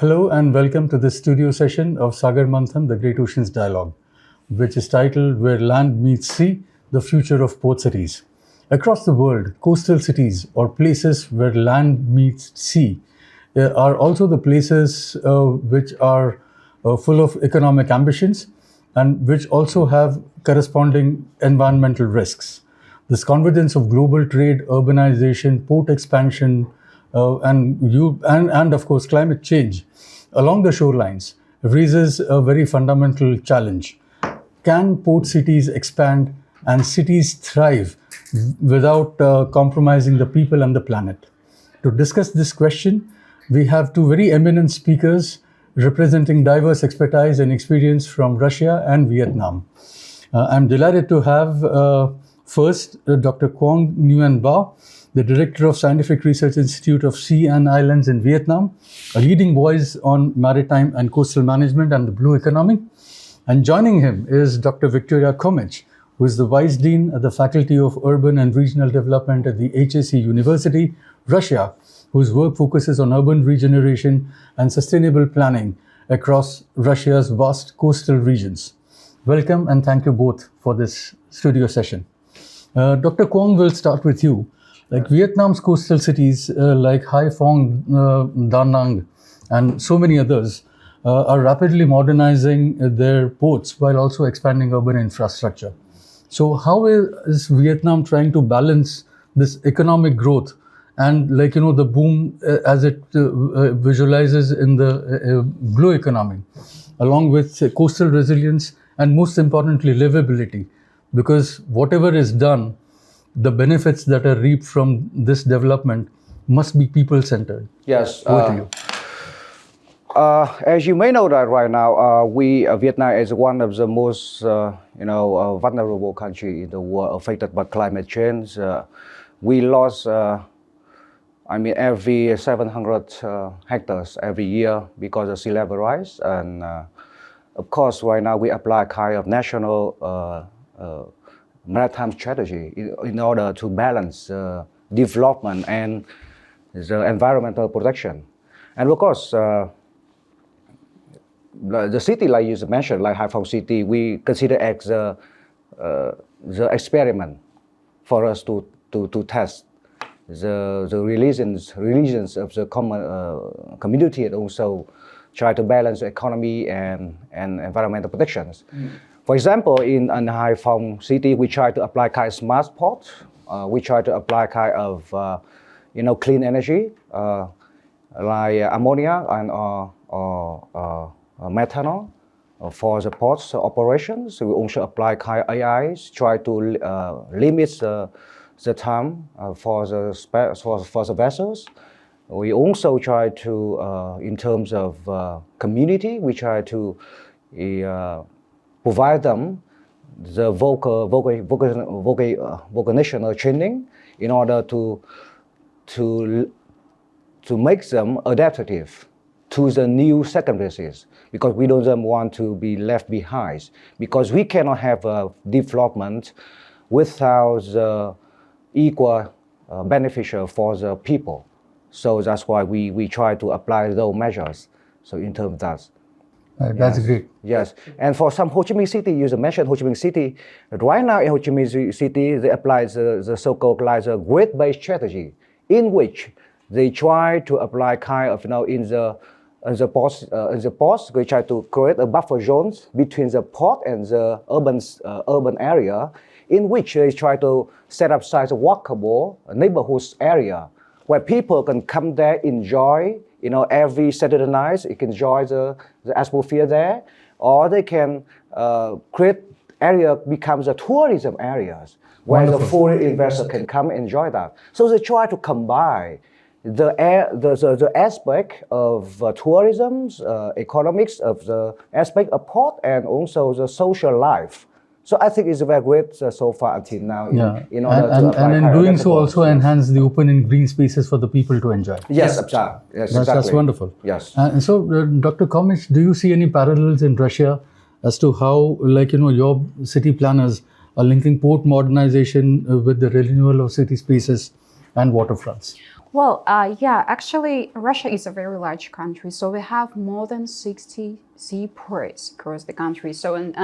Hello and welcome to this studio session of Sagarmanthan, the Great Oceans Dialogue, which is titled Where Land Meets Sea, the Future of Port Cities. Across the world, coastal cities or places where land meets sea are also the places which are full of economic ambitions and which also have corresponding environmental risks. This convergence of global trade, urbanization, port expansion, and of course climate change along the shorelines raises a very fundamental challenge. Can port cities expand and cities thrive without compromising the people and the planet? To discuss this question, we have two very eminent speakers representing diverse expertise and experience from Russia and Vietnam. I'm delighted to have first Dr. Quang Nguyen Ba, the Director of Scientific Research Institute of Sea and Islands in Vietnam, a leading voice on maritime and coastal management and the blue economy. And joining him is Dr. Victoria Komich, who is the Vice Dean at the Faculty of Urban and Regional Development at the HSE University, Russia, whose work focuses on urban regeneration and sustainable planning across Russia's vast coastal regions. Welcome and thank you both for this studio session. Dr. Quang, will start with you. Like Vietnam's coastal cities like Hai Phong, Da Nang, and so many others are rapidly modernizing their ports while also expanding urban infrastructure. So how is Vietnam trying to balance this economic growth and the boom as it visualizes in the blue economy, along with coastal resilience and most importantly livability? Because whatever is done, the benefits that are reaped from this development must be people-centered. Yes. Over to you. As you may know that right now, Vietnam is one of the most vulnerable country in the world affected by climate change. We lost, every 700 hectares every year because of sea level rise. And of course, right now we apply kind of national maritime strategy in order to balance development and the environmental protection. And of course, the city, like you mentioned, like Hai Phong City, we consider as the experiment for us to test the religions of the common community, and also try to balance the economy and environmental protections. For example, in Hai Phong City, we try to apply kind of smart port. We try to apply kind of clean energy like ammonia and methanol for the ports operations. We also apply kind of AIs, try to limit the time for the vessels. We also try to, in terms of community, we try to provide them the vocational training in order to make them adaptive to the new circumstances, because we don't want to be left behind, because we cannot have a development without the equal beneficial for the people. So that's why we try to apply those measures. So in terms of that. That's great. Yes, and for some Ho Chi Minh City, you mentioned Ho Chi Minh City. Right now in Ho Chi Minh City, they apply the so-called grid-based strategy, in which they try to apply kind of in the ports, they try to create a buffer zones between the port and the urban area, in which they try to set up a walkable neighborhoods area where people can come there, enjoy. Every Saturday night, you can enjoy the atmosphere there, or they can create area becomes a tourism areas where Wonderful. the foreign investor can come enjoy that. So they try to combine the aspect of tourism, economics of the aspect of port, and also the social life. So I think it's very great so far until now. In order and in doing so also enhance the open and green spaces for the people to enjoy. Yes, exactly. Yes, exactly. That's wonderful. Yes. And so, Dr. Komich, do you see any parallels in Russia as to how, your city planners are linking port modernization with the renewal of city spaces and waterfronts? Well, yeah, actually, Russia is a very large country, so we have more than 60 seaports across the country. So, and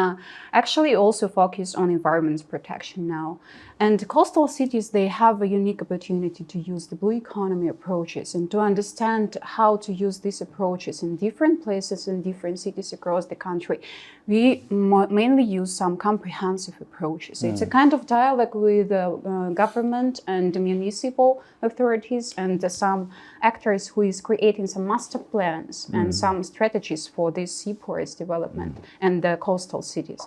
actually also focus on environment protection now. And coastal cities, they have a unique opportunity to use the blue economy approaches and to understand how to use these approaches in different places and different cities across the country. We mainly use some comprehensive approaches. It's a kind of dialogue with the government and the municipal authorities and some actors who is creating some master plans and some strategies for these seaports development and the coastal cities.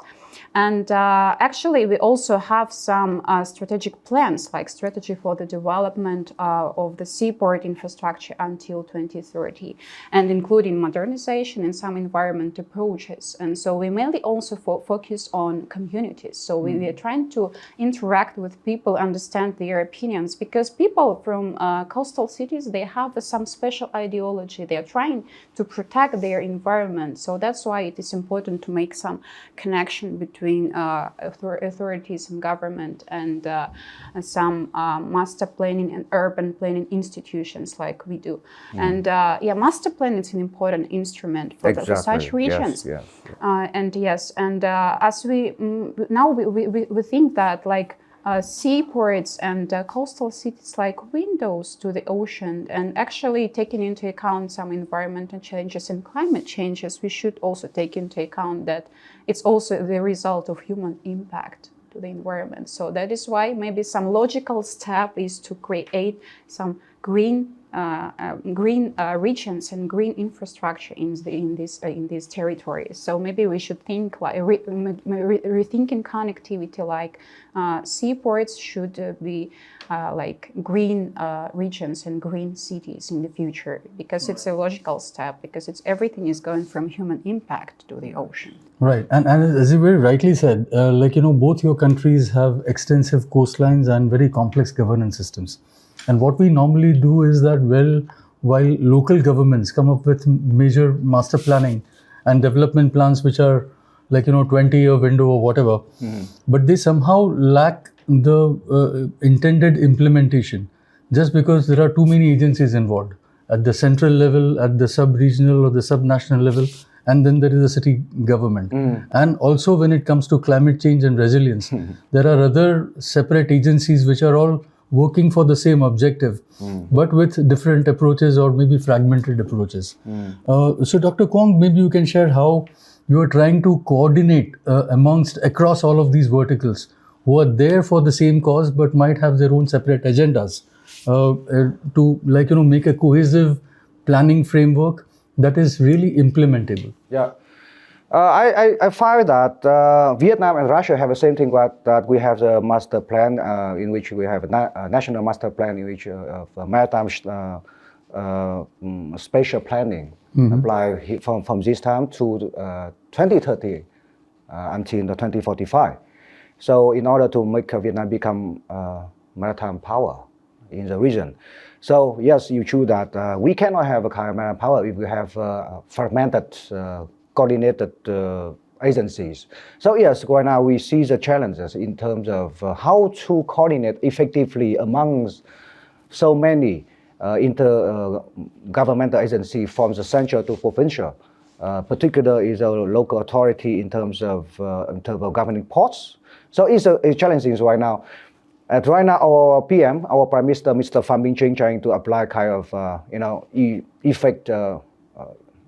And actually, we also have some strategic plans, like strategy for the development of the seaport infrastructure until 2030, and including modernization and some environment approaches. And so we mainly also focus on communities. So we are trying to interact with people, understand their opinions, because people from coastal cities, they have some special ideology. They are trying to protect their environment. So that's why it is important to make some connection between authorities and government and some master planning and urban planning institutions like we do. And yeah, master plan is an important instrument for, for such regions. Yes, And as we now we think that like seaports and coastal cities like windows to the ocean, and actually taking into account some environmental changes and climate changes, we should also take into account that it's also the result of human impact to the environment. So that is why maybe some logical step is to create some green regions and green infrastructure in these territories. So maybe we should think like rethinking connectivity, like seaports should be like green regions and green cities in the future, because it's a logical step, because everything is going from human impact to the ocean. Right, and as you very rightly said, both your countries have extensive coastlines and very complex governance systems. And what we normally do is that, while local governments come up with major master planning and development plans, which are 20-year window or whatever, but they somehow lack the intended implementation, just because there are too many agencies involved at the central level, at the sub-regional or the sub-national level, and then there is a city government. And also when it comes to climate change and resilience, there are other separate agencies which are all working for the same objective, but with different approaches or maybe fragmented approaches. So Dr. Kwong, maybe you can share how you are trying to coordinate across all of these verticals who are there for the same cause but might have their own separate agendas, to make a cohesive planning framework that is really implementable. Yeah. I find that Vietnam and Russia have the same thing, that we have the master plan in which we have a national master plan in which maritime spatial planning apply from this time to 2030 until 2045. So in order to make Vietnam become maritime power in the region. So yes, you choose that we cannot have a kind of maritime power if we have fragmented coordinated agencies. So yes, right now we see the challenges in terms of how to coordinate effectively amongst so many inter-governmental agencies from the central to provincial. Particular is a local authority in terms of governing ports. So it's a challenging right now. Right now, our PM, our Prime Minister, Mr. Pham Minh Chinh, trying to apply kind of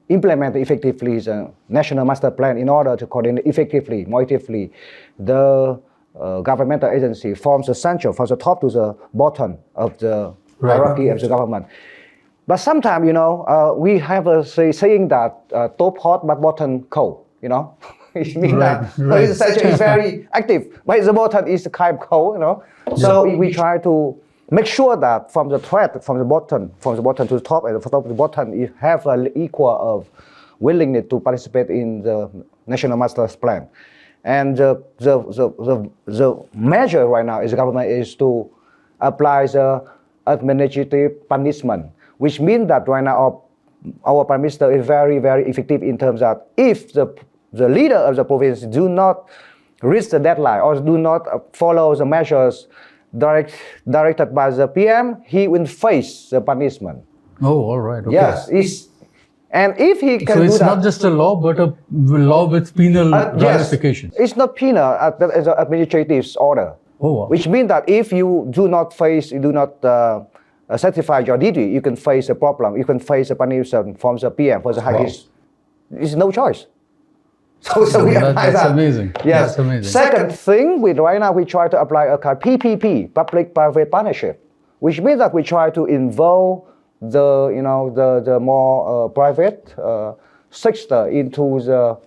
implement effectively the national master plan in order to coordinate effectively, more effectively, the governmental agency from the central, from the top to the bottom of the hierarchy of the government. But sometimes, we have a saying that top hot but bottom cold, It means that the center is very active, but the bottom is kind of cold, So we try to make sure that from the thread, from the bottom to the top, and from the top to the bottom, you have an equal of willingness to participate in the national master plan. And the measure right now is the government is to apply the administrative punishment, which means that right now our Prime Minister is very, very effective in terms that if the leader of the province do not reach the deadline or do not follow the measures directed by the PM, he will face the punishment. Oh, all right. Okay. Yes, and if he can So do it's that, not just a law, but a law with penal yes, ramifications. it's not penal, it's an administrative order. Oh, wow. Which means that if you do not satisfy your duty, you can face a problem. You can face a punishment from the PM for the high risk. It's no choice. So we apply that's that. amazing. Yes. That's amazing. Second thing, right now we try to apply a kind of PPP, public-private partnership, which means that we try to involve the more private sector into the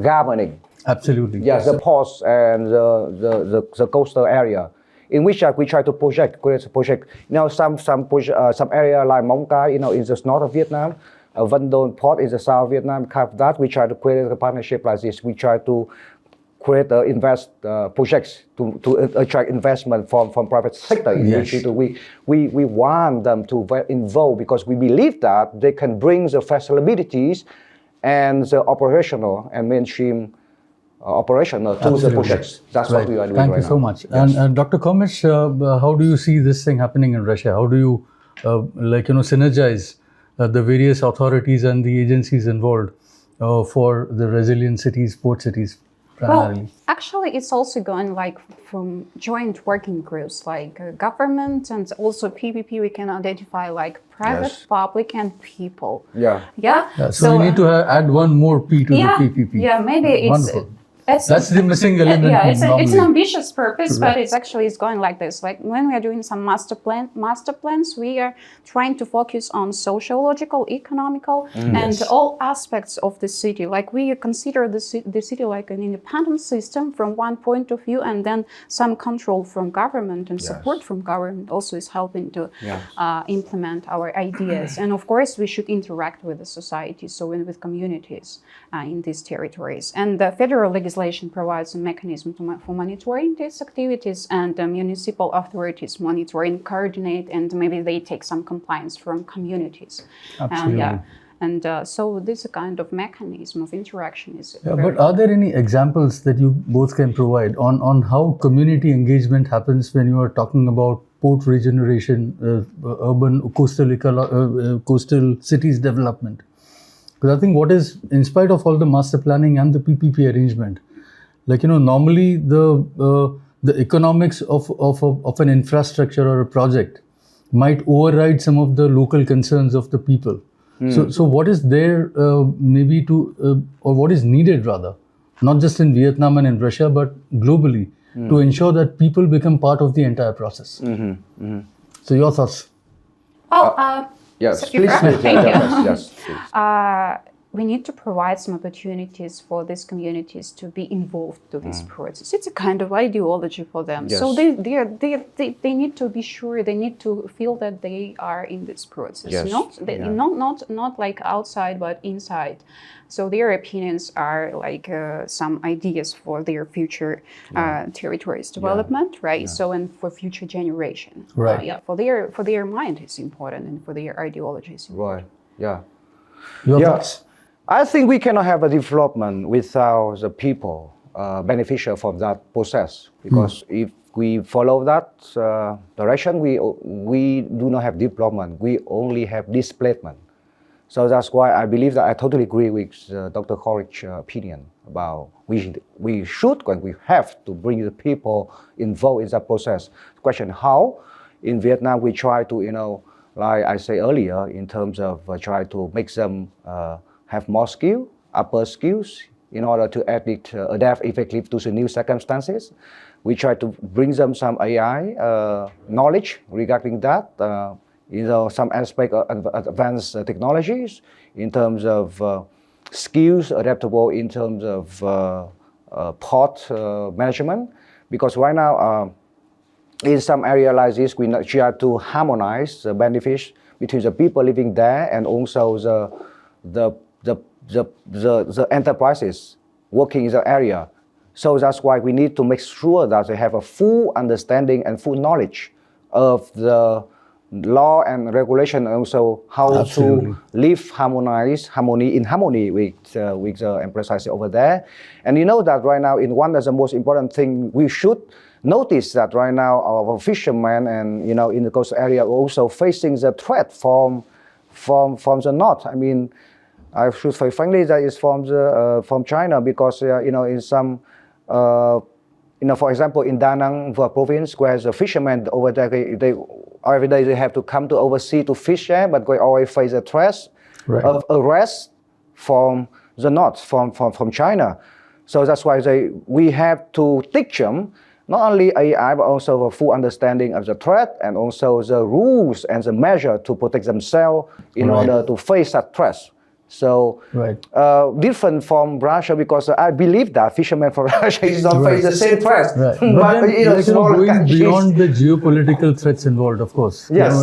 governing. Absolutely. Yes, the ports and the coastal area, in which we try to create a project. Some area like Móng Cái, in the north of Vietnam, Vân Đồn port in the south of Vietnam. Have that, we try to create a partnership like this. We try to create projects to attract investment from private sector. Yes. We want them to involve because we believe that they can bring the facilities and the operational and mainstream operational to the projects. That's what we are doing Thank right you now. so much. Yes. And Dr. Komish, how do you see this thing happening in Russia? How do you synergize the various authorities and the agencies involved for the resilient cities, port cities primarily? Well, actually, it's also going like from joint working groups, like government and also PPP. We can identify like private, Yes. public, and people. Yeah. Yeah. So we need to add one more P to the PPP. Yeah, maybe it's. Wonderful. That's the missing element. Yeah, it's normally. an ambitious purpose, but Correct. it's going like this. Like when we are doing some master plans, we are trying to focus on sociological, economical, and all aspects of the city. Like we consider the city like an independent system from one point of view, and then some control from government and support from government also is helping to implement our ideas. And of course, we should interact with the society, so with communities in these territories. And the federal legislation provides a mechanism for monitoring these activities, and the municipal authorities monitor and coordinate, and maybe they take some compliance from communities. Absolutely. So this kind of mechanism of interaction is. But are there any examples that you both can provide on how community engagement happens when you are talking about port regeneration, urban coastal cities development? Because I think what is, in spite of all the master planning and the PPP arrangement, normally the economics of an infrastructure or a project might override some of the local concerns of the people. So what is there maybe or what is needed rather, not just in Vietnam and in Russia, but globally, to ensure that people become part of the entire process? So your thoughts? Yes, So please. Thank you. Yes, please. We need to provide some opportunities for these communities to be involved to this process. It's a kind of ideology for them. Yes. So they need to be sure, they need to feel that they are in this process. Yes. Not like outside, but inside. So their opinions are like some ideas for their future territories development, right? So and for future generation, Right. For their mind is important, and for their ideology is important. Right. Yeah. Your thoughts? I think we cannot have a development without the people beneficial from that process, because if we follow that direction, we do not have development. We only have displacement. So that's why I believe that I totally agree with Dr. Coleridge's opinion about we should and we have to bring the people involved in that process. The question how? In Vietnam, we try to, like I said earlier, in terms of try to make them have more skill, upper skills, in order to adapt effectively to the new circumstances. We try to bring them some AI knowledge regarding that, some aspect of advanced technologies, in terms of skills adaptable in terms of port management. Because right now, in some area like this, we try to harmonize the benefits between the people living there and also the enterprises working in the area. So that's why we need to make sure that they have a full understanding and full knowledge of the law and regulation, and also how Absolutely. to live in harmony with the emphasize over there. And you know that right now, in one of the most important thing we should notice that right now our fishermen and in the coastal area are also facing the threat from the north. I mean, I should say frankly that is from China, because in some for example, in Da Nang province, where the fishermen over there, they every day they have to come to overseas to fish there, but they always face a threat Right. of arrest from the north, from China. So that's why we have to teach them not only AI, but also a full understanding of the threat and also the rules and the measure to protect themselves in Right. order to face that threat. So Right. different from Russia, because I believe that fishermen from Russia is not face the same threat. Right. But then, smaller going countries. beyond the geopolitical threats involved, of course. Yes.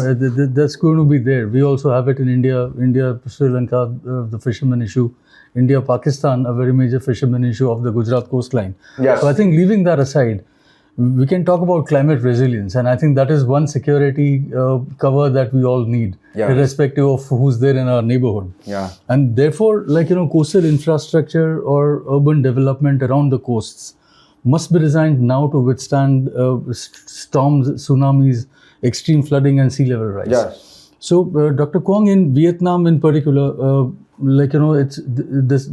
That's going to be there. We also have it in India, Sri Lanka, the fishermen issue. India, Pakistan, a very major fishermen issue of the Gujarat coastline. Yes. So I think leaving that aside, we can talk about climate resilience. And I think that is one security cover that we all need, Yeah. irrespective of who's there in our neighborhood. Yeah. And therefore, coastal infrastructure or urban development around the coasts must be designed now to withstand storms, tsunamis, extreme flooding, and sea level rise. Yes. So, Dr. Kwong, in Vietnam in particular, it's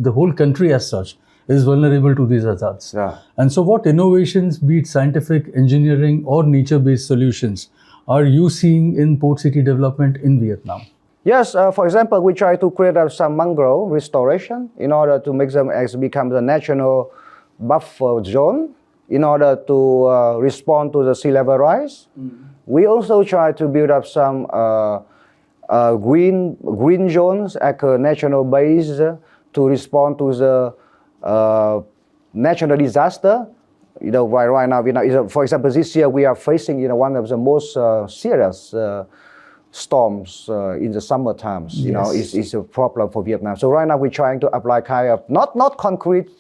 the whole country as such is vulnerable to these hazards. Yeah. And so, what innovations, be it scientific, engineering, or nature-based solutions, are you seeing in port city development in Vietnam? Yes, for example, we try to create some mangrove restoration in order to make them become the national buffer zone in order to respond to the sea level rise. We also try to build up some green zones at a national base to respond to the natural disaster. Right now, for example, this year we are facing one of the most serious storms in the summer times. Yes. Is a problem for Vietnam. So right now we're trying to apply kind of not concrete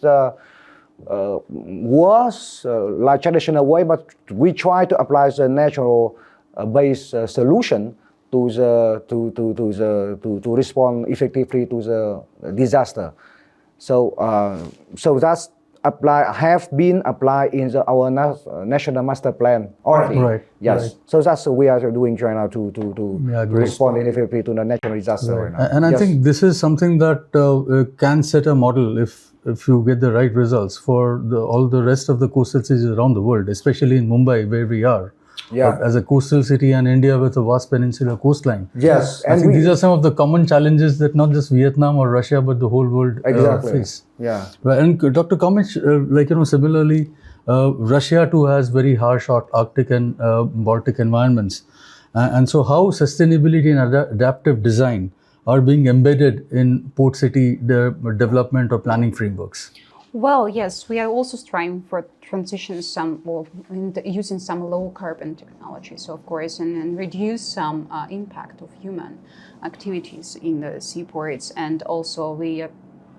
walls like traditional way, but we try to apply the natural based solution to respond effectively to the disaster. So that's have been applied in our national master plan already. Right. Yes. Right. So that's what we are doing right now to Yeah, great. respond effectively to the natural disaster right now. And I Yes. think this is something that can set a model if you get the right results for all the rest of the coastal cities around the world, especially in Mumbai, where we are. Yeah. As a coastal city and India with a vast peninsular coastline. Yes. I think these are some of the common challenges that not just Vietnam or Russia, but the whole world Exactly. face. Yeah. Right. And Dr. Kamich, similarly, Russia too has very harsh Arctic and Baltic environments. And so how sustainability and adaptive design are being embedded in port city development or planning frameworks? Well, yes, we are also striving for transition using some low carbon technologies, of course, and reduce some impact of human activities in the seaports. And also we are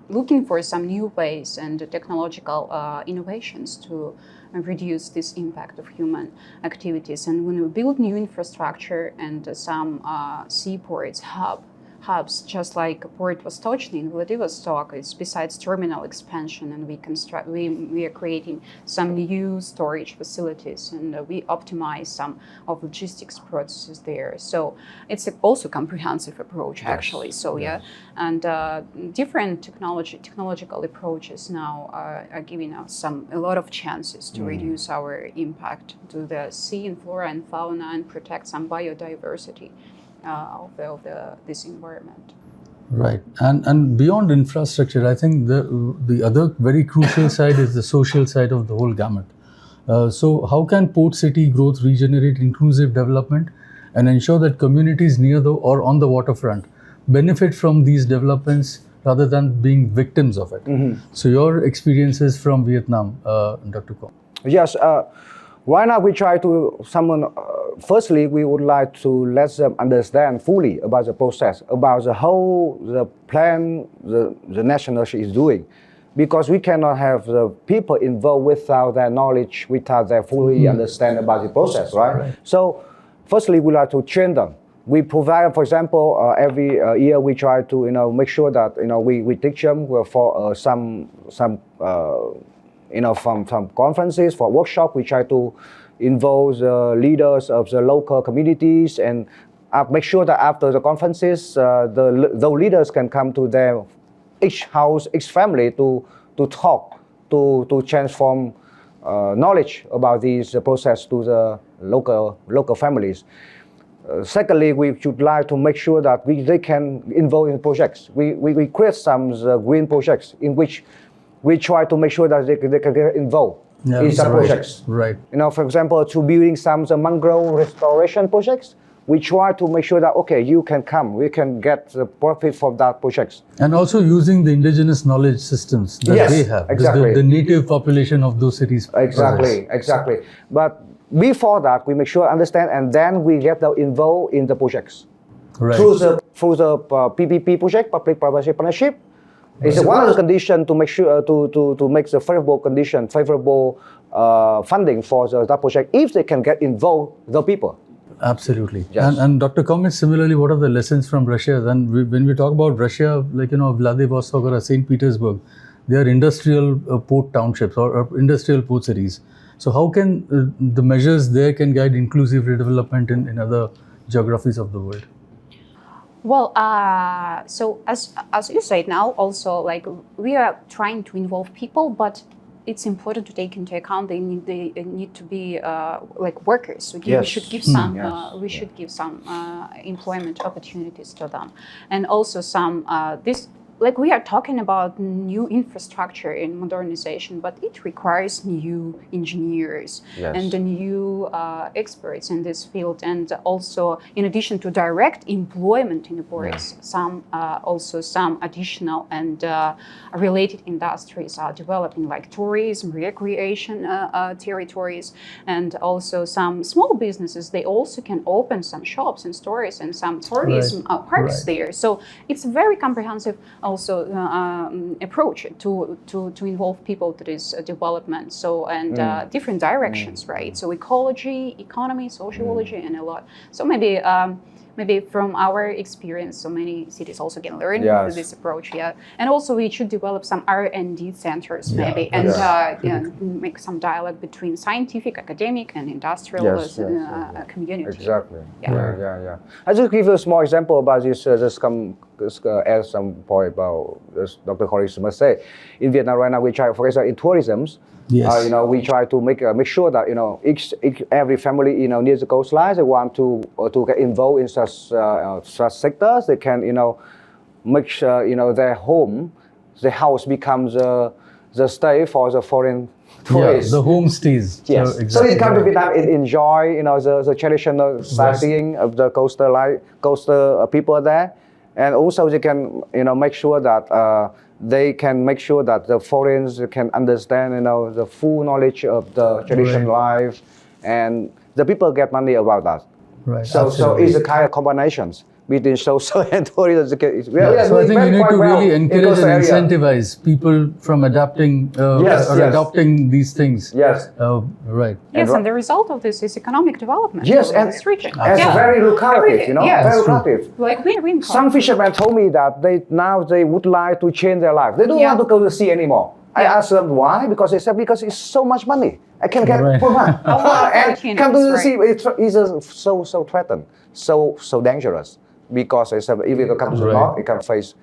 looking for some new ways and technological innovations to reduce this impact of human activities. And when we build new infrastructure and some seaports hubs, just like Port Vostochny in Vladivostok, is besides terminal expansion, and we are creating some new storage facilities, and we optimize some of logistics processes there. So it's also comprehensive approach, actually. So yeah, and different technological approaches now are giving us a lot of chances to reduce our impact to the sea and flora and fauna and protect some biodiversity of this environment. Right. And beyond infrastructure, I think the other very crucial side is the social side of the whole gamut. So how can port city growth regenerate inclusive development and ensure that communities near or on the waterfront benefit from these developments rather than being victims of it? So your experiences from Vietnam, Dr. Kwong. Yes. Right now we try to firstly, we would like to let them understand fully about the process, about the plan the national is doing. Because we cannot have the people involved without their knowledge, without their fully understand about the process, right? So firstly, we like to train them We provide, for example, every year we try to make sure that we teach them for some from conferences, for workshop. We try to involve the leaders of the local communities and make sure that after the conferences, the leaders can come to their each house, each family to talk, to transform knowledge about this process to the local families. Secondly, we should like to make sure that they can involve in projects. We create some green projects in which we try to make sure that they can get involved in some projects. Right. For example, to building some mangrove restoration projects, we try to make sure that, okay, you can come, we can get the profit from that projects. And also using the indigenous knowledge systems that they have. Exactly. The native population of those cities. Exactly. But before that, we make sure understand, and then we get involved in the projects. Right. Through the PPP project, public-private partnership. It's one of the conditions to make sure to make the favorable condition, favorable funding for that project if they can get involved the people. Absolutely. Yes. And Dr. Komich, similarly, what are the lessons from Russia? Then when we talk about Russia, like Vladivostok or St. Petersburg, they are industrial port townships or industrial port cities. So how can the measures there can guide inclusive redevelopment in other geographies of the world? Well, so as you said now, also like we are trying to involve people, but it's important to take into account they need to be like workers. So we should give some give some employment opportunities to them, and also some like we are talking about new infrastructure in modernization, but it requires new engineers and new experts in this field. And also, in addition to direct employment in the ports, some additional and related industries are developing, like tourism, recreation territories, and also some small businesses. They also can open some shops and stores and some tourism parks there. So it's a very comprehensive also approach to involve people to this development. So and different directions, right? So ecology, economy, sociology, and a lot. So maybe from our experience, so many cities also can learn this approach. And also we should develop some R&D centers maybe, and make some dialogue between scientific, academic, and industrial community. Exactly. I just give you a small example about this. Just add some point about this. Dr. Horace must say, in Vietnam right now we try, for example, in tourism. Yes. We try to make sure that every family near the coastline, they want to get involved in such sectors. They can make sure their home, the house becomes the stay for the foreign tourists. The homestays. Yes. So, exactly. So they come to Vietnam and enjoy the traditional sightseeing of the coastal people there, and also they can make sure that. They can make sure that the foreigners can understand, the full knowledge of the traditional life, and the people get money about that. Right. So it's a kind of combinations between social and tourism. So I think you need to really encourage and incentivize people from adapting adopting these things. Yes. Right. Yes, and the result of this is economic development. Yes, in this region. It's very lucrative, very lucrative. Like some fishermen told me that they would like to change their life. They don't want to go to the sea anymore. I asked them why, because they said because it's so much money. I can get for fun. And come to the sea, it's so threatened, so dangerous. Because they said if you come to the north, you can face.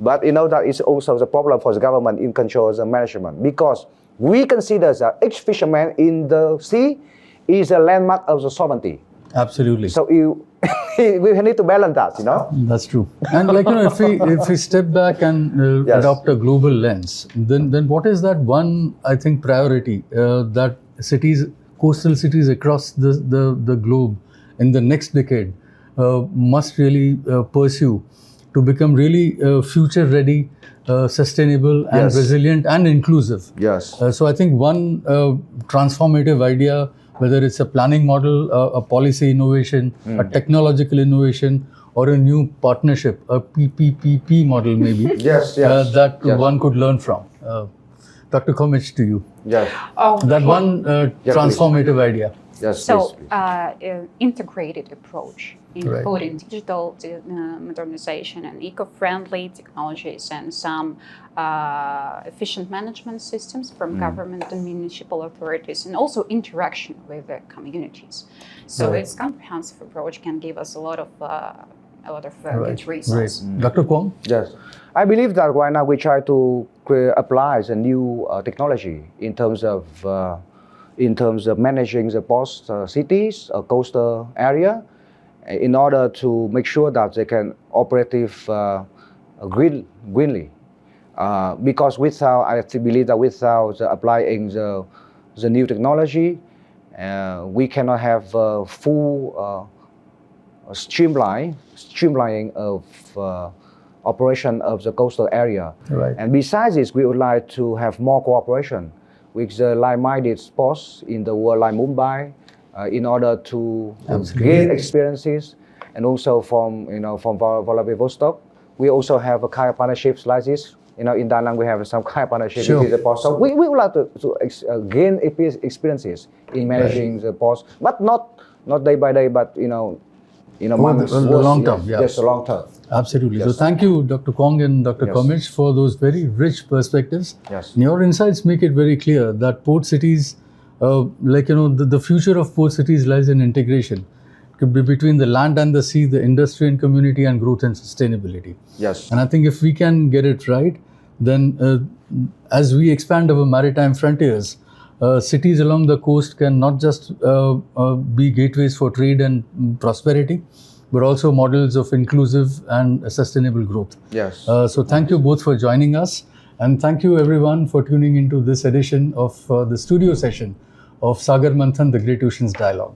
But that is also the problem for the government in control the management, because we consider that each fisherman in the sea is a landmark of the sovereignty. Absolutely. So we need to balance that, That's true. And if we step back and adopt a global lens, then what is that one, I think, priority that coastal cities across the globe in the next decade must really pursue to become really future ready, sustainable, and resilient and inclusive? Yes. So I think one transformative idea, whether it's a planning model, a policy innovation, a technological innovation, or a new partnership, a PPP model maybe, that one could learn from. Dr. Komich, to you. Yes. That one transformative idea. Yes. So integrated approach. including digital modernization and eco-friendly technologies and some efficient management systems from government and municipal authorities, and also interaction with the communities. So its comprehensive approach can give us a lot of good results. Great. Dr. Kwong? Yes, I believe that right now we try to apply the new technology in terms of managing the post cities, coastal area, in order to make sure that they can operate greenly. Because I believe that without applying the new technology, we cannot have full streamlining of operation of the coastal area. Right. And besides this, we would like to have more cooperation with the like-minded sports in the world, like Mumbai, in order to gain experiences, and also from Vladivostok, we also have a kind of partnerships like this. In Da Nang we have some kind of partnership with the port. So we would like to gain experiences in managing the ports, but not day by day, but months, the long term. Yes, the long term. Absolutely. Yes. So thank you, Dr. Kong and Dr. Komich, for those very rich perspectives. Yes. And your insights make it very clear that port cities, the future of port cities lies in integration. It could be between the land and the sea, the industry and community, and growth and sustainability. Yes. And I think if we can get it right, then as we expand our maritime frontiers, cities along the coast can not just be gateways for trade and prosperity, but also models of inclusive and sustainable growth. Yes. So thank you both for joining us, and thank you everyone for tuning into this edition of the studio session of Sagarmanthan, the Great Oceans Dialogue.